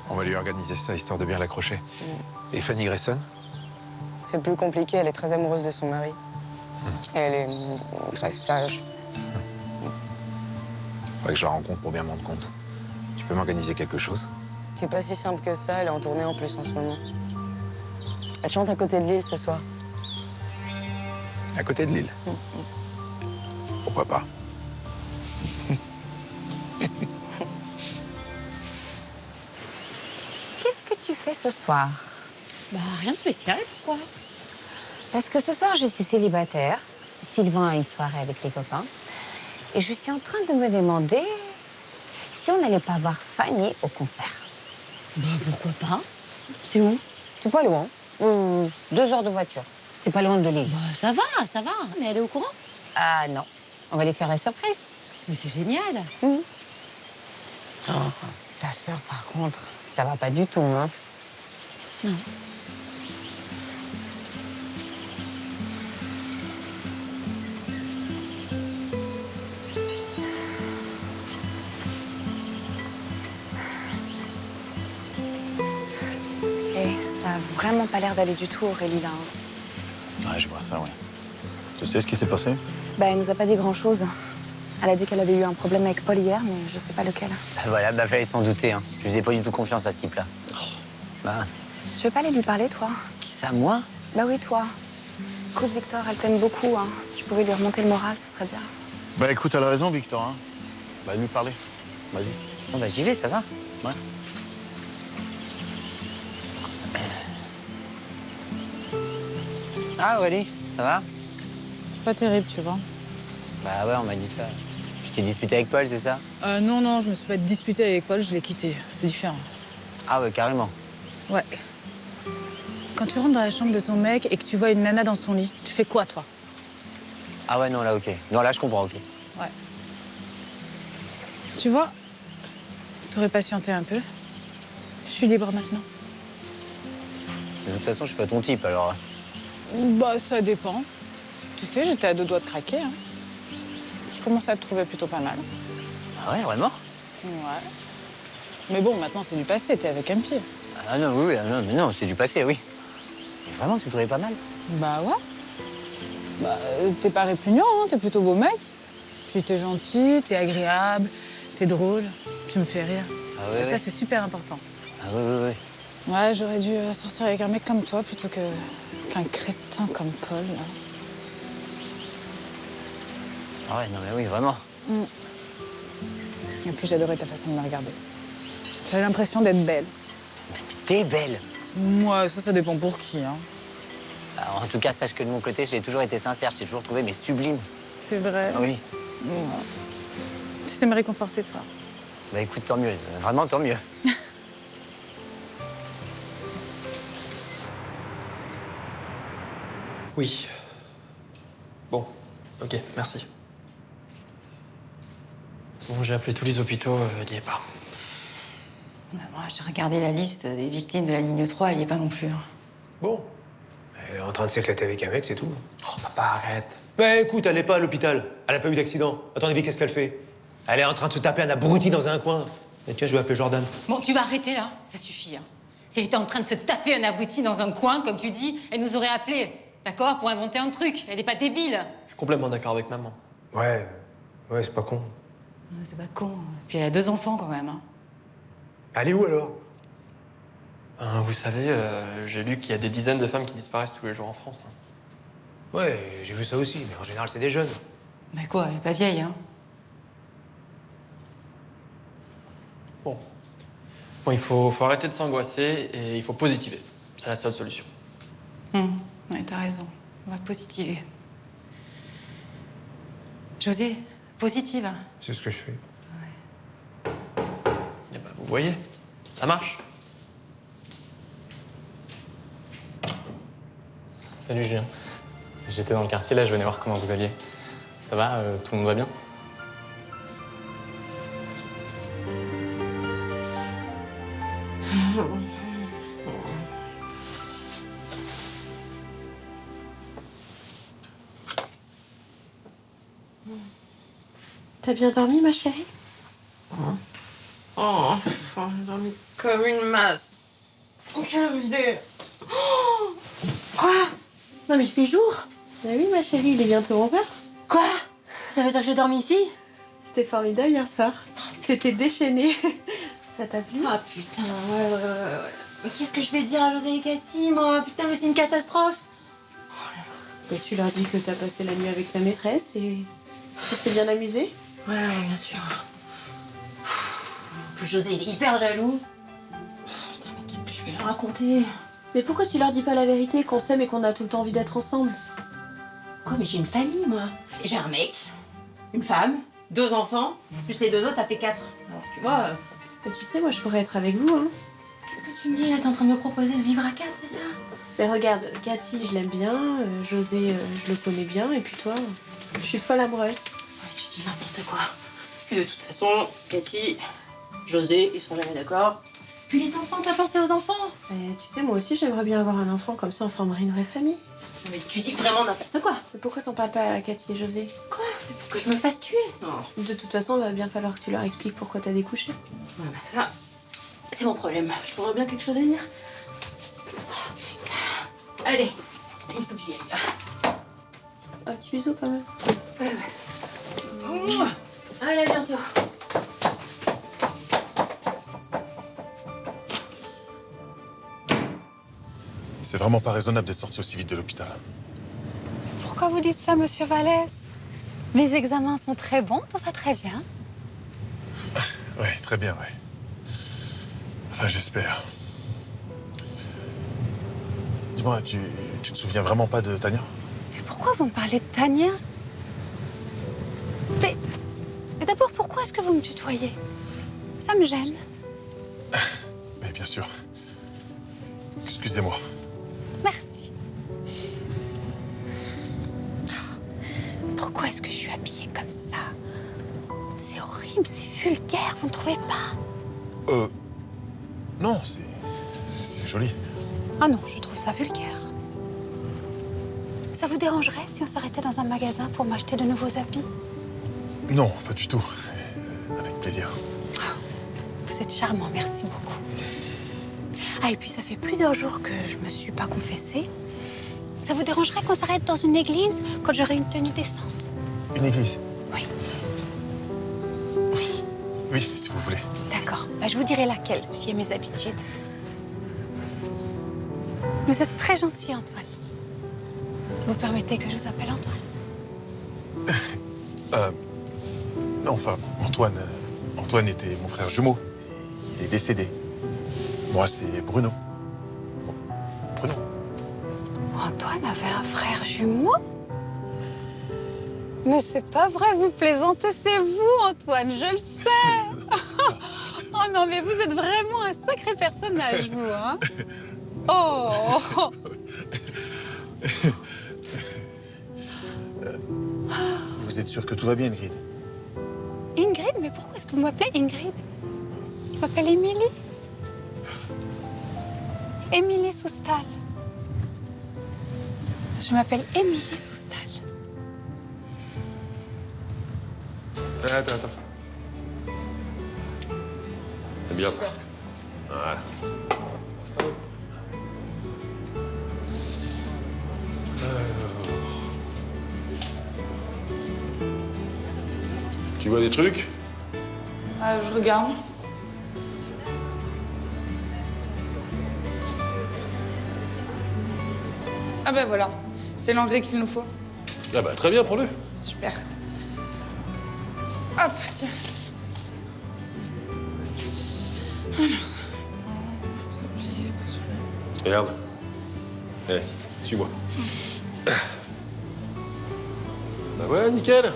On va lui organiser ça, histoire de bien l'accrocher. Et Fanny Grayson? C'est plus compliqué, elle est très amoureuse de son mari. Et elle est très sage. Faudrait que je la rencontre pour bien me rendre compte. Tu peux m'organiser quelque chose? C'est pas si simple que ça, elle est en tournée en plus en ce moment. Elle chante à côté de l'île ce soir. À côté de l'île? Pourquoi pas? Qu'est-ce que tu fais ce soir? Bah, rien de spécial, pourquoi? Parce que ce soir, je suis célibataire. Sylvain a une soirée avec les copains. Et je suis en train de me demander si on n'allait pas voir Fanny au concert. Bah, pourquoi pas? C'est où? C'est pas loin. 2 heures de voiture. C'est pas loin de l'île. Bah, ça va. Mais elle est au courant? Ah non. On va lui faire une surprise. Mais c'est génial. Oh, ta sœur, par contre, ça va pas du tout, hein? Non. Ça a vraiment pas l'air d'aller du tout, Aurélie, là. Ouais, je vois ça, ouais. Tu sais ce qui s'est passé? Bah, elle nous a pas dit grand-chose. Elle a dit qu'elle avait eu un problème avec Paul hier, mais je sais pas lequel. Bah voilà, bah fallait s'en douter. Hein. Je faisais pas du tout confiance à ce type-là. Bah. Tu veux pas aller lui parler, toi? Qui ça, moi? Bah oui, toi. Écoute, Victor, elle t'aime beaucoup, hein. Si tu pouvais lui remonter le moral, ce serait bien. Bah écoute, elle a raison, Victor, hein. Bah, lui parler. Vas-y. Bon, bah j'y vais, ça va. Ouais. Ah, Wally, ça va? Pas terrible, tu vois. Bah ouais, on m'a dit ça. Tu t'es disputé avec Paul, c'est ça? Non, je me suis pas disputée avec Paul, je l'ai quitté. C'est différent. Ah ouais, carrément. Ouais. Quand tu rentres dans la chambre de ton mec et que tu vois une nana dans son lit, tu fais quoi, toi? Ah ouais, non, là, ok. Non, là, je comprends, ok. Ouais. Tu vois, t'aurais patienté un peu. Je suis libre maintenant. De toute façon, je suis pas ton type, alors. Bah, ça dépend. Tu sais, j'étais à 2 doigts de craquer, hein. Je commence à te trouver plutôt pas mal. Ah ouais, vraiment? Ouais. Mais bon, maintenant, c'est du passé, t'es avec un pied. Ah non, oui, non, mais non, c'est du passé, oui. Mais vraiment, tu me trouvais pas mal? Bah ouais. Bah, t'es pas répugnant, hein, t'es plutôt beau mec. Puis t'es gentil, t'es agréable, t'es drôle, tu me fais rire. Ah ouais, Et ça, ouais. c'est super important. Ah ouais. Ouais, j'aurais dû sortir avec un mec comme toi plutôt qu'un crétin comme Paul, là. Ah ouais, non, mais oui, vraiment. Et puis j'adorais ta façon de me regarder. J'avais l'impression d'être belle. T'es belle. Moi, ça dépend pour qui, hein. Alors, en tout cas, sache que de mon côté, j'ai toujours été sincère. Je t'ai toujours trouvé, mais sublime. C'est vrai. Ah oui. Ouais. Tu sais me réconforter, toi. Bah écoute, tant mieux. Vraiment, tant mieux. Oui. Bon, ok, merci. Bon, j'ai appelé tous les hôpitaux, il n'y est pas. Moi, j'ai regardé la liste des victimes de la ligne 3, elle n'y est pas non plus. Hein. Bon. Elle est en train de s'éclater avec un mec, c'est tout. Oh, papa, arrête. Bah écoute, elle n'est pas à l'hôpital. Elle n'a pas eu d'accident. À ton avis, qu'est-ce qu'elle fait? Elle est en train de se taper un abruti dans un coin. Et tiens, je vais appeler Jordan. Bon, tu vas arrêter là, ça suffit. Hein. Si elle était en train de se taper un abruti dans un coin, comme tu dis, elle nous aurait appelés, d'accord, pour inventer un truc. Elle est pas débile. Je suis complètement d'accord avec maman. Ouais, c'est pas con. C'est pas con. Puis elle a 2 enfants quand même. Hein. Elle est où alors? Vous savez, j'ai lu qu'il y a des dizaines de femmes qui disparaissent tous les jours en France. Hein. Ouais, j'ai vu ça aussi, mais en général, c'est des jeunes. Mais quoi, elle est pas vieille, hein. Bon, il faut arrêter de s'angoisser et il faut positiver. C'est la seule solution. Ouais, t'as raison. On va positiver. José, positive. C'est ce que je fais. Et bah, vous voyez, ça marche. Salut Julien. J'étais dans le quartier là, je venais voir comment vous alliez. Ça va, tout le monde va bien? T'as bien dormi, ma chérie? Oh, j'ai dormi comme une masse. Quelle idée! Oh, quoi? Non mais il fait jour. Ah oui, ma chérie, il est bientôt 11h. Quoi? Ça veut dire que j'ai dormi ici? C'était formidable hier soir. T'étais déchaînée. Ça t'a plu? Ah putain, ouais. Mais qu'est-ce que je vais dire à José et Cathy, moi? Putain, mais c'est une catastrophe. Bah, tu leur dis que t'as passé la nuit avec ta maîtresse et tu s'est bien amusé? Ouais, bien sûr. En plus, José, il est hyper jaloux. Putain, mais qu'est-ce que je vais leur raconter? Mais pourquoi tu leur dis pas la vérité, qu'on s'aime et qu'on a tout le temps envie d'être ensemble? Quoi, mais j'ai une famille, moi. Et j'ai un mec, une femme, 2 enfants, plus les 2 autres, ça fait 4. Alors, tu vois... Mais tu sais, moi, je pourrais être avec vous, hein. Qu'est-ce que tu me dis, là? T'es en train de me proposer de vivre à 4, c'est ça? Mais regarde, Cathy, je l'aime bien, José, je le connais bien, et puis toi, je suis folle amoureuse. Ouais, tu dis n'importe quoi. Puis de toute façon, Cathy, José, ils sont jamais d'accord. Puis les enfants, t'as pensé aux enfants? Tu sais, moi aussi, j'aimerais bien avoir un enfant, comme ça on formerait une vraie famille. Mais tu dis vraiment n'importe quoi. Mais pourquoi t'en parles pas à Cathy et José? Quoi? Mais pour que je me fasse tuer? Non. De toute façon, il va bien falloir que tu leur expliques pourquoi t'as découché. Ouais, bah ça, c'est mon problème. Je trouverais bien quelque chose à dire. Allez, il faut que j'y aille. Un petit bisou quand même. Ouais. Allez, à bientôt. C'est vraiment pas raisonnable d'être sorti aussi vite de l'hôpital. Pourquoi vous dites ça, monsieur Vallès? Mes examens sont très bons, tout va très bien. Ouais, très bien, ouais. Enfin, j'espère. Dis-moi, tu te souviens vraiment pas de Tania? Mais pourquoi vous me parlez de Tania? Mais d'abord, pourquoi est-ce que vous me tutoyez? Ça me gêne. Mais bien sûr. Excusez-moi. Merci. Pourquoi est-ce que je suis habillée comme ça? C'est horrible, c'est vulgaire, vous ne trouvez pas? Non, c'est joli. Ah non, je trouve ça vulgaire. Ça vous dérangerait si on s'arrêtait dans un magasin pour m'acheter de nouveaux habits? Non, pas du tout. Avec plaisir. Vous êtes charmant, merci beaucoup. Ah, et puis ça fait plusieurs jours que je me suis pas confessée. Ça vous dérangerait qu'on s'arrête dans une église quand j'aurai une tenue décente? Une église? Oui. Oui, si vous voulez. D'accord. Bah, je vous dirai laquelle. J'y ai mes habitudes. Vous êtes très gentil, Antoine. Vous permettez que je vous appelle Antoine? Non, enfin, Antoine était mon frère jumeau. Il est décédé. Moi, c'est Bruno. Bon, Bruno. Antoine avait un frère jumeau? Mais c'est pas vrai, vous plaisantez, c'est vous, Antoine, je le sais. Oh non, mais vous êtes vraiment un sacré personnage, vous, hein? Oh! Vous êtes sûr que tout va bien, Ingrid? Ingrid? Mais pourquoi est-ce que vous m'appelez Ingrid? Je m'appelle Émilie. Émilie Soustal. Je m'appelle Émilie Soustal. Attends. bien ça. Voilà. Tu vois des trucs? Je regarde. Ah ben voilà, c'est l'engrais qu'il nous faut. Ah bah très bien, prends-le. Super. Hop, tiens. Alors. Tablier, pose-le. Regarde. Eh, suis-moi. Bah voilà, nickel.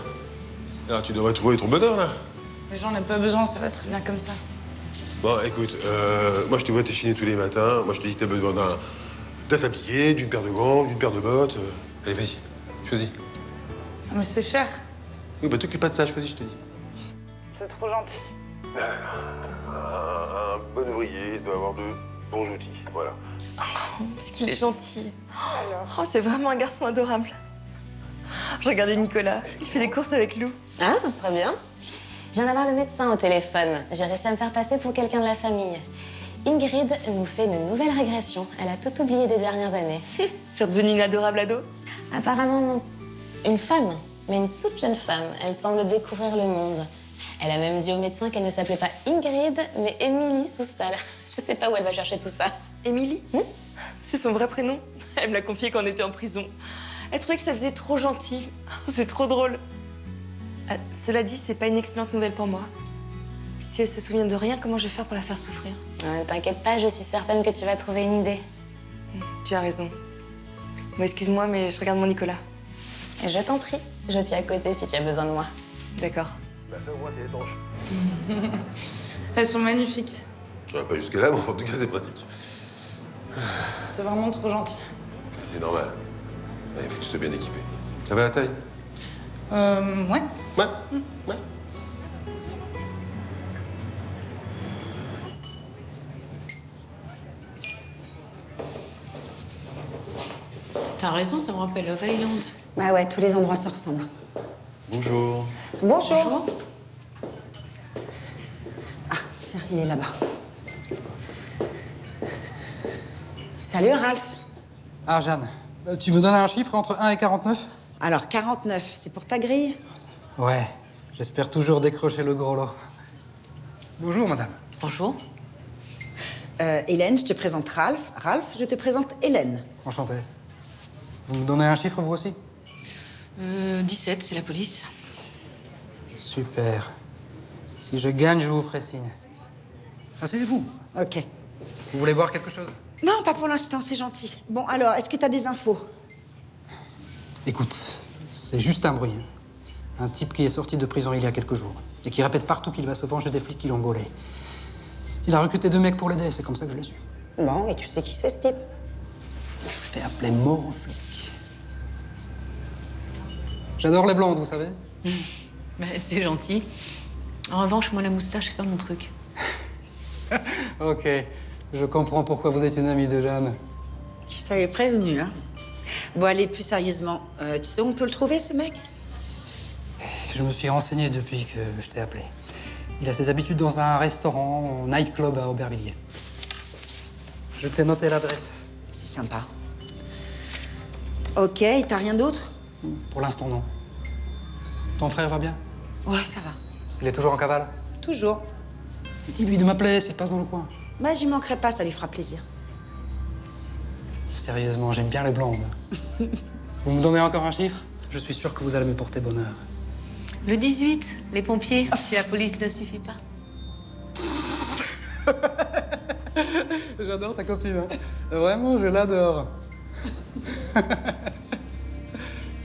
Alors tu devrais trouver ton bonheur, là. Mais j'en ai pas besoin, ça va très bien comme ça. Bon, écoute, moi je te vois t'échiner tous les matins. Moi je te dis que t'as besoin d'un tablier, d'une paire de gants, d'une paire de bottes. Allez, vas-y, choisis. Ah, mais c'est cher. Oui, bah t'occupe pas de ça, choisis, je te dis. C'est trop gentil. Un bon ouvrier doit avoir de bons outils, voilà. Oh, parce qu'il est gentil. Oh, c'est vraiment un garçon adorable. Je regardais Nicolas, il fait des courses avec Lou. Ah, très bien. Je viens d'avoir le médecin au téléphone. J'ai réussi à me faire passer pour quelqu'un de la famille. Ingrid nous fait une nouvelle régression. Elle a tout oublié des dernières années. C'est devenu une adorable ado? Apparemment, non. Une femme, mais une toute jeune femme. Elle semble découvrir le monde. Elle a même dit au médecin qu'elle ne s'appelait pas Ingrid, mais Émilie Soustal. Je sais pas où elle va chercher tout ça. Émilie? C'est son vrai prénom. Elle me l'a confié quand on était en prison. Elle trouvait que ça faisait trop gentil. C'est trop drôle. Cela dit, c'est pas une excellente nouvelle pour moi. Si elle se souvient de rien, comment je vais faire pour la faire souffrir? Ne t'inquiète pas, je suis certaine que tu vas trouver une idée. Tu as raison. Bon, excuse-moi, mais je regarde mon Nicolas. Je t'en prie, je suis à côté si tu as besoin de moi. D'accord. Bah ça, au moins, c'est étanche. Elles sont magnifiques. Pas jusque-là, mais enfin, en tout cas, c'est pratique. C'est vraiment trop gentil. C'est normal. Il faut que tu sois bien équipé. Ça va la taille? Ouais. Ouais. Ouais. T'as raison, ça me rappelle Love Island. Bah ouais, tous les endroits se ressemblent. Bonjour. Bonjour. Ah, tiens, il est là-bas. Salut, Ralph. Ah, Jeanne, tu me donnes un chiffre entre 1 et 49? Alors, 49, c'est pour ta grille? Ouais, j'espère toujours décrocher le gros lot. Bonjour, madame. Bonjour. Hélène, je te présente Ralph. Ralph, je te présente Hélène. Enchanté. Vous me donnez un chiffre, vous aussi? 17, c'est la police. Super. Si je gagne, je vous ferai signe. Asseyez-vous. Ok. Vous voulez boire quelque chose? Non, pas pour l'instant, c'est gentil. Bon, alors, est-ce que tu as des infos? Écoute, c'est juste un bruit. Un type qui est sorti de prison il y a quelques jours et qui répète partout qu'il va se venger des flics qui l'ont gaulé. Il a recruté 2 mecs pour l'aider, c'est comme ça que je l'ai su. Bon, et tu sais qui c'est, ce type? Il se fait appeler mort aux flics. J'adore les blondes, vous savez. C'est gentil. En revanche, moi, la moustache, c'est pas mon truc. Ok, je comprends pourquoi vous êtes une amie de Jeanne. Je t'avais prévenu, hein. Bon, allez, plus sérieusement, tu sais où on peut le trouver, ce mec? Je me suis renseigné depuis que je t'ai appelé. Il a ses habitudes dans un restaurant, un nightclub à Aubervilliers. Je t'ai noté l'adresse. C'est sympa. Ok, et t'as rien d'autre? Pour l'instant, non. Ton frère va bien? Ouais, ça va. Il est toujours en cavale? Toujours. Dis-lui de m'appeler s'il passe dans le coin. Bah, j'y manquerai pas, ça lui fera plaisir. Sérieusement, j'aime bien les blondes. Vous me donnez encore un chiffre? Je suis sûr que vous allez me porter bonheur. Le 18, les pompiers, si la police ne suffit pas. J'adore ta copine. Hein. Vraiment, je l'adore.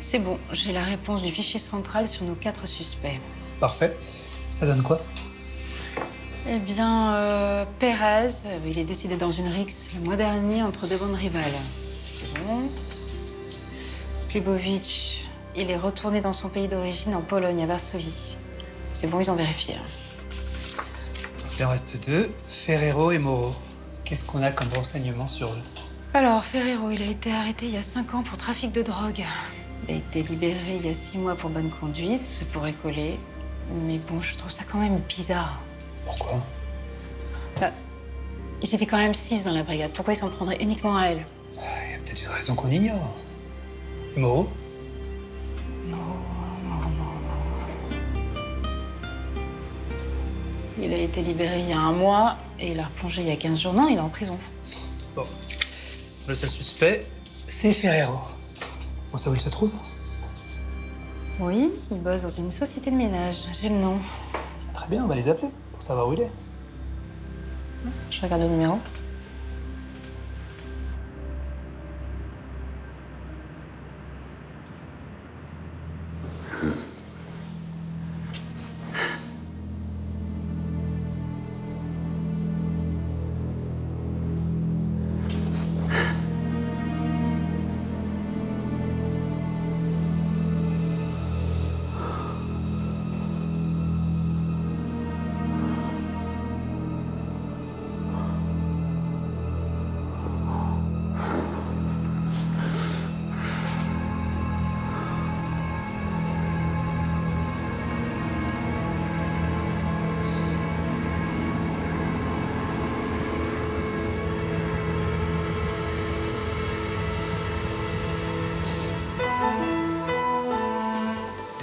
C'est bon, j'ai la réponse du fichier central sur nos 4 suspects. Parfait. Ça donne quoi? Eh bien, Pérez, il est décédé dans une rixe le mois dernier entre 2 bandes rivales. C'est bon. Slibovic, il est retourné dans son pays d'origine, en Pologne, à Varsovie. C'est bon, ils ont vérifié. Il en reste 2, Ferrero et Moreau. Qu'est-ce qu'on a comme renseignements sur eux? Alors, Ferrero, il a été arrêté il y a 5 ans pour trafic de drogue. Il a été libéré il y a 6 mois pour bonne conduite, ça pourrait coller. Mais bon, je trouve ça quand même bizarre. Pourquoi? Bah, ils étaient quand même 6 dans la brigade. Pourquoi ils s'en prendraient uniquement à elle? Il y a peut-être une raison qu'on ignore. Et Moreau? Il a été libéré il y a 1 mois et il a replongé il y a 15 jours. Non, il est en prison. Bon. Le seul suspect, c'est Ferrero. On sait où il se trouve? Oui, il bosse dans une société de ménage. J'ai le nom. Très bien, on va les appeler pour savoir où il est. Je regarde le numéro.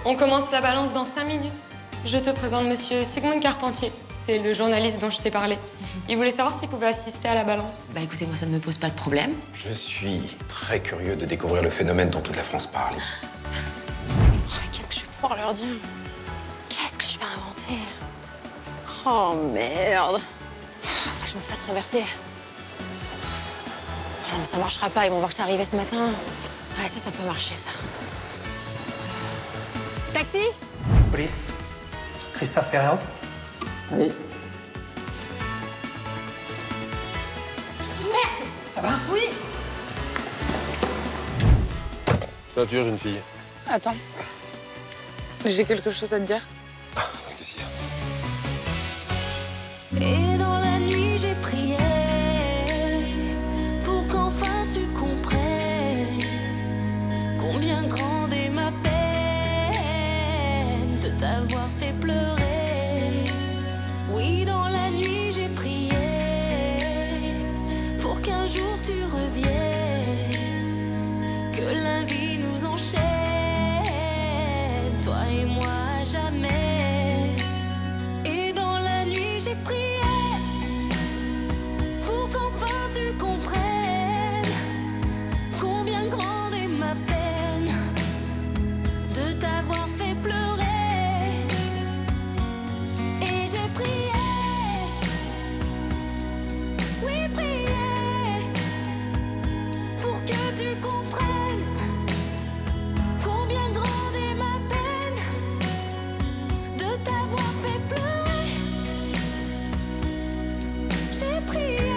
On commence la balance dans 5 minutes. Je te présente monsieur Sigmund Carpentier. C'est le journaliste dont je t'ai parlé. Il voulait savoir s'il pouvait assister à la balance. Bah écoutez, moi ça ne me pose pas de problème. Je suis très curieux de découvrir le phénomène dont toute la France parle. Qu'est-ce que je vais pouvoir leur dire? Qu'est-ce que je vais inventer? Oh merde. Faut que je me fasse renverser. Non, mais ça marchera pas, ils vont voir que ça arrivait ce matin. Ouais, ça peut marcher, ça. Taxi? Police. Christophe Ferrero? Oui. Merde! Ça va? Oui! Ceinture, jeune fille. Attends. J'ai quelque chose à te dire. Qu'est-ce qu'il y a? Et dans la nuit j'ai prié pour qu'enfin tu comprennes combien grande est ma peine de t'avoir fait pleurer. Oui, dans la nuit j'ai prié pour qu'un jour tu reviennes, que la vie nous enchaîne, toi et moi à jamais. Et dans la nuit j'ai prié pour qu'enfin tu comprennes combien grande est ma peine de t'avoir fait pleurer. Et j'ai prié, oui prié, pour que tu comprennes combien grande est ma peine de t'avoir fait pleurer. J'ai prié,